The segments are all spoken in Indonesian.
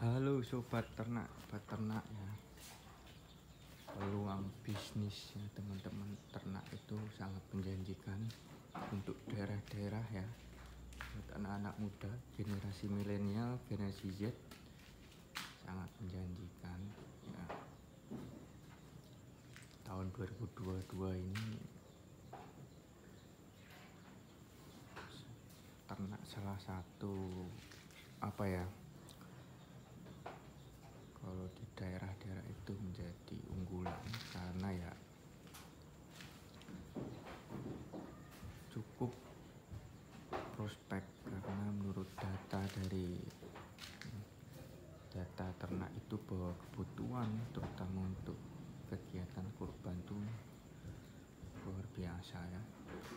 Halo sobat ternak, peternak ya. Peluang bisnis ya teman-teman ternak itu sangat menjanjikan untuk daerah-daerah ya. Buat anak-anak muda, generasi milenial, generasi Z sangat menjanjikan ya. Tahun 2022 ini ternak salah satu kalau di daerah-daerah itu menjadi unggulan karena ya cukup prospek, karena menurut data ternak itu bahwa kebutuhan terutama untuk kegiatan kurban itu luar biasa ya,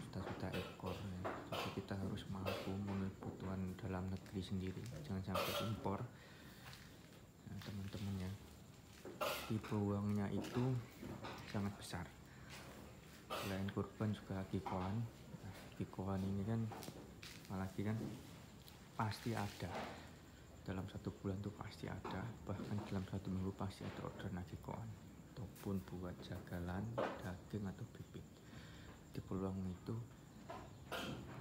juta-juta ekor ya. Jadi kita harus mampu memenuhi kebutuhan dalam negeri sendiri, jangan sampai impor ya, teman-teman ya. Di peluangnya itu sangat besar. Selain kurban juga kikoan. Nah, kikoan ini kan apalagi kan pasti ada dalam satu bulan tuh, pasti ada, bahkan dalam satu minggu pasti ada orderan kikoan ataupun buat jagalan, daging atau bibit. Di peluang itu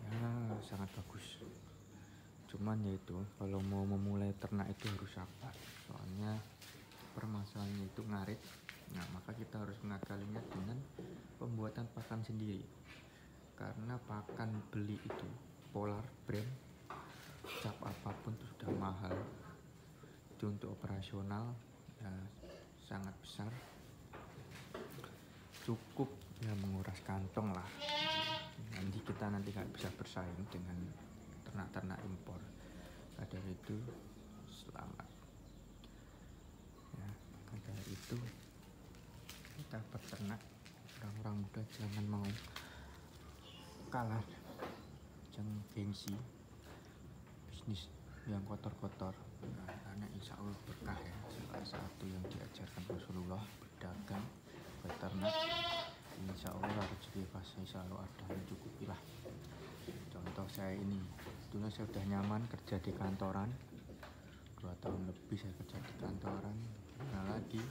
ya sangat bagus. Cuman yaitu kalau mau memulai ternak itu harus sabar, soalnya permasalahannya itu ngarit. Nah, maka kita harus mengakalinya dengan pembuatan pakan sendiri, karena pakan beli itu Polar brand, cap apapun itu sudah mahal. Itu untuk operasional ya sangat besar, cukup ya menguras kantong lah. Kita nanti nggak bisa bersaing dengan ternak-ternak impor. Dari itu selamat ya, dari itu kita peternak, orang-orang muda jangan mau kalah, jangan gengsi bisnis yang kotor-kotor. Nah, karena insya Allah berkah ya. Salah satu yang diajarkan Rasulullah, berdagang, peternak, insya Allah rezeki pasti selalu ada, mencukupilah. Contoh saya ini, dulu saya udah nyaman kerja di kantoran, 2 tahun lebih saya kerja di kantoran. Nah lagi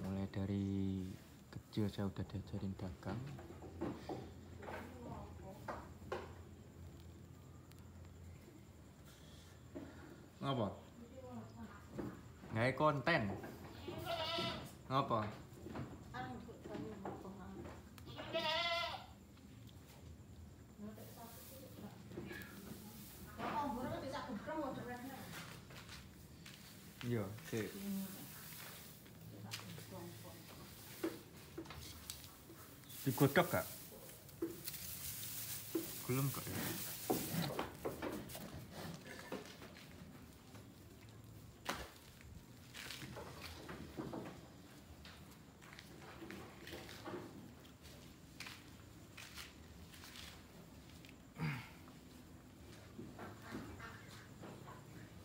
mulai dari kecil saya udah diajarin dagang. Ngapa? Nggak konten. Ngapa? Iya, sih. Digodok gak? Belum kok ya.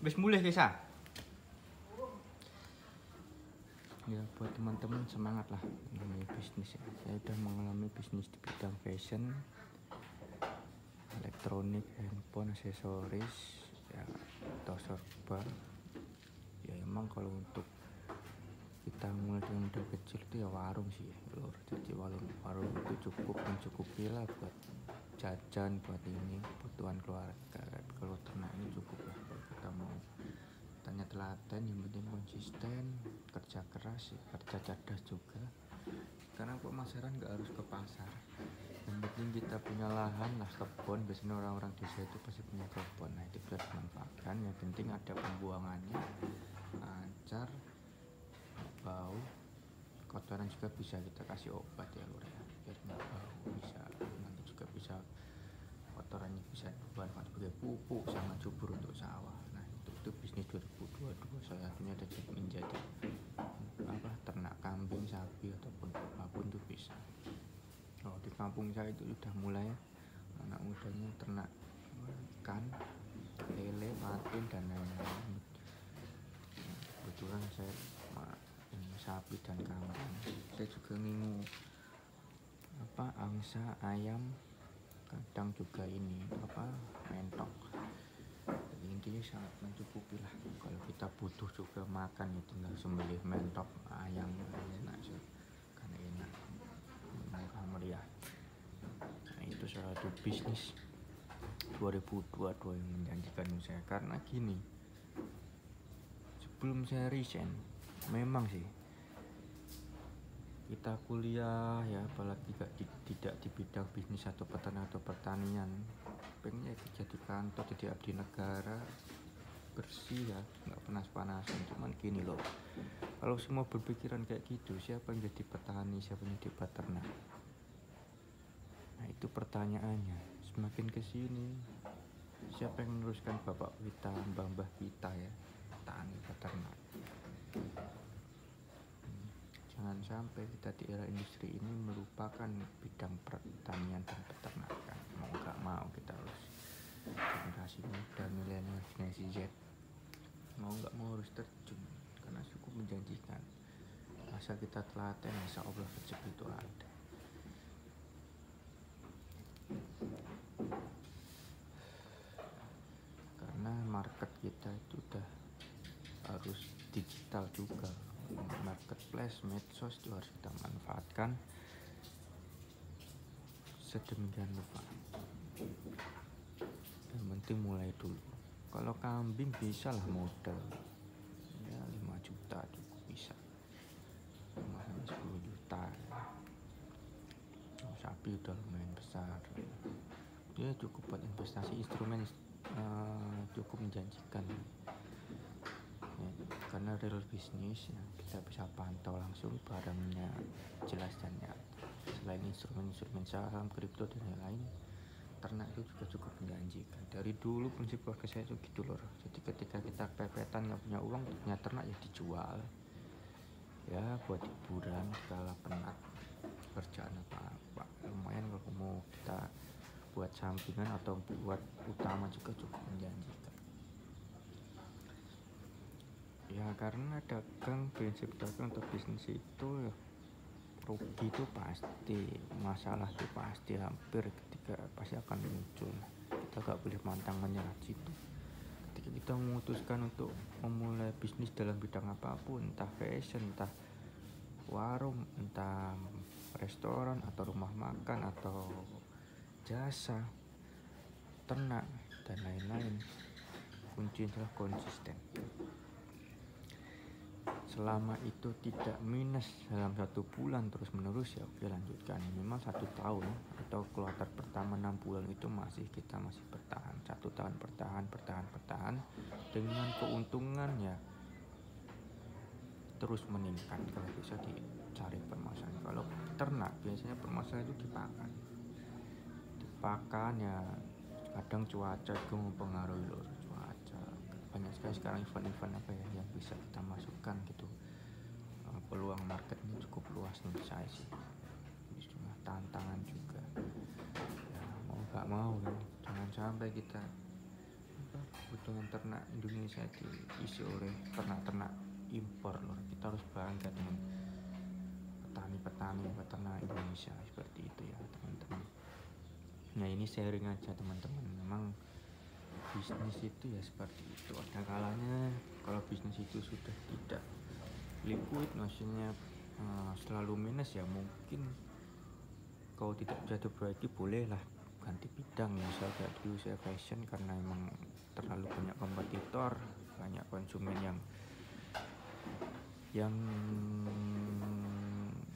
Wis mulai kisah. Ya buat teman-teman semangat lah mengenai bisnis ya. Saya udah mengalami bisnis di bidang fashion, elektronik, handphone, aksesoris ya, atau serba. Ya emang kalau untuk kita mulai dengan modal kecil itu ya warung sih lur. Jadi warung itu cukup mencukupi lah buat jajan, buat ini kebutuhan keluarga. Kalau ternak ini cukup lah. Kalau kita mau tanya telaten, yang penting konsisten, kerja keras, kerja cerdas juga. Karena pemasaran nggak harus ke pasar, yang penting kita punya lahan lah, kebun. Biasanya orang-orang desa itu pasti punya kebun, nah itu bisa dimanfaatkan. Yang penting ada pembuangannya lancar, bau, kotoran juga bisa kita kasih obat ya lur ya, biar nggak bau. Bisa nanti juga bisa kotorannya bisa dimanfaatkan sebagai pupuk sama subur untuk sawah. Nah itu bisnis 2022 salah satunya ada menjadi ternak kambing, sapi ataupun apapun itu bisa. Kalau di kampung saya itu sudah mulai anak mudanya ternak ikan, lele, patin dan lain-lain. Kebetulan saya sapi dan kambing. Saya juga ngingu angsa, ayam, kadang juga ini mentok. Jadi intinya sangat mencukupi lah. Kalau kita butuh juga makan ya, tinggal sembelih mentok ayam enak sih, kan enak, murah meriah. Nah, itu salah satu bisnis 2022 yang menjanjikan saya, karena gini, sebelum saya resign memang sih kita kuliah ya, apalagi tidak di bidang bisnis atau peternak atau pertanian, pengennya kerja di kantor, jadi abdi negara, bersih ya, nggak panas-panasan. Cuman gini loh, kalau semua berpikiran kayak gitu, siapa yang jadi petani, siapa yang jadi peternak? Nah itu pertanyaannya. Semakin kesini, siapa yang meneruskan bapak kita, mbah kita ya, petani peternak? Jangan sampai kita di era industri ini melupakan bidang pertanian dan peternakan. Mau nggak mau kita harus, generasi muda, milenial, generasi Z, mau nggak mau harus terjun, karena cukup menjanjikan. Asal kita telaten, insya Allah rezeki itu ada. Karena market kita itu udah harus digital juga, marketplace, medsos itu harus kita manfaatkan sedemikian rupa. Yang penting mulai dulu. Kalau kambing bisa lah modal ya 5 juta cukup bisa, 10 juta. Sapi udah lumayan besar, dia cukup buat investasi, instrumen cukup menjanjikan ya, karena real bisnis ya, kita bisa pantau langsung barangnya jelas dan nyata. Selain instrumen saham, kripto dan lain-lain, ternak itu juga cukup menjanjikan. Dari dulu prinsip keluarga saya itu gitu loh. Jadi ketika kita kepepetan nggak punya uang, punya ternak ya dijual ya, buat hiburan kala penat kerjaan apa-apa. Lumayan kalau mau kita buat sampingan atau buat utama juga cukup menjanjikan ya, karena dagang, prinsip dagang atau bisnis itu ya, rugi itu pasti, masalah itu pasti, hampir ketika pasti akan muncul. Kita gak boleh pantang menyerah situ. Ketika kita memutuskan untuk memulai bisnis dalam bidang apapun, entah fashion, entah warung, entah restoran atau rumah makan atau jasa, ternak dan lain-lain, kuncinya adalah konsisten. Selama itu tidak minus dalam 1 bulan terus menerus ya oke, lanjutkan. Memang 1 tahun atau kuartal pertama 6 bulan itu kita masih bertahan, 1 tahun bertahan dengan keuntungan ya terus meningkat kalau bisa dicari permasalahan. Kalau ternak biasanya permasalahan itu dipakan ya, kadang cuaca juga mempengaruhi loh, cuaca. Banyak sekali sekarang event-event apa ya yang bisa kita masukkan gitu. Peluang marketnya cukup luas menurut saya sih. Ini cuma tantangan juga ya, mau gak mau kan, jangan sampai kita kebutuhan ternak Indonesia diisi oleh ternak-ternak impor loh. Kita harus bangga dengan petani-petani peternak Indonesia seperti itu ya teman-teman. Nah ini sharing aja teman-teman, memang bisnis itu ya seperti itu. Ada kalanya kalau bisnis itu sudah tidak liquid, maksudnya selalu minus ya, mungkin kalau tidak bisa diperbaiki bolehlah ganti bidang. Misal kayak dulu saya fashion, karena emang terlalu banyak kompetitor, banyak konsumen yang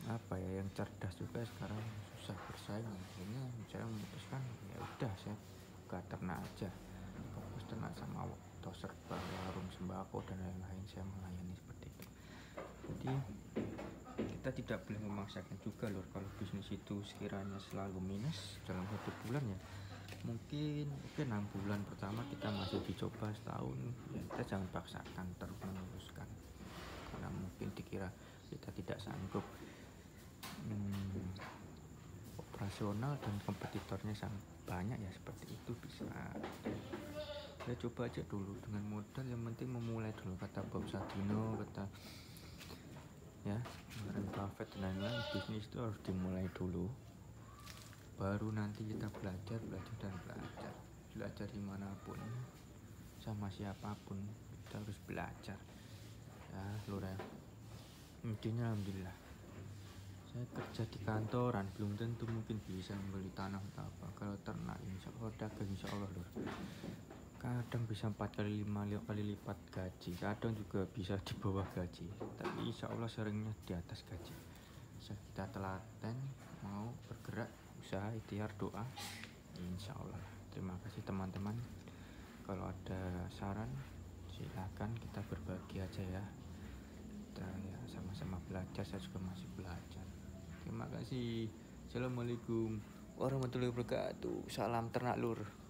apa ya, yang cerdas juga sekarang susah bersaing. Akhirnya saya memutuskan ya udah, saya buka ternak aja, fokus ternak sama serba warung sembako dan lain-lain, saya melayani seperti itu. Jadi kita tidak boleh memaksakan juga loh. Kalau bisnis itu sekiranya selalu minus dalam 1 bulan ya mungkin 6 bulan pertama kita masih dicoba, setahun ya kita jangan paksakan terus meneruskan, karena mungkin dikira kita tidak sanggup operasional dan kompetitornya sangat banyak ya, seperti itu bisa ya, coba aja dulu dengan modal, yang penting memulai dulu, kata Bob Sadino, kata ya Warren Buffett dan lain-lain. Bisnis itu harus dimulai dulu, baru nanti kita belajar dimanapun sama siapapun kita harus belajar. lur ya. Intinya alhamdulillah. Saya kerja di kantoran belum tentu mungkin bisa membeli tanah atau apa. Kalau ternak insya Allah dagang insya Allah lur. Kadang bisa 4 kali 5 kali lipat gaji, kadang juga bisa di bawah gaji, tapi insya Allah seringnya di atas gaji. Kita telaten mau bergerak, usaha, ikhtiar, doa, insya Allah. Terima kasih teman-teman. Kalau ada saran silakan, kita berbagi aja ya. Kita ya sama-sama belajar, saya juga masih belajar. Terima kasih. Assalamualaikum warahmatullahi wabarakatuh. Salam ternak lur.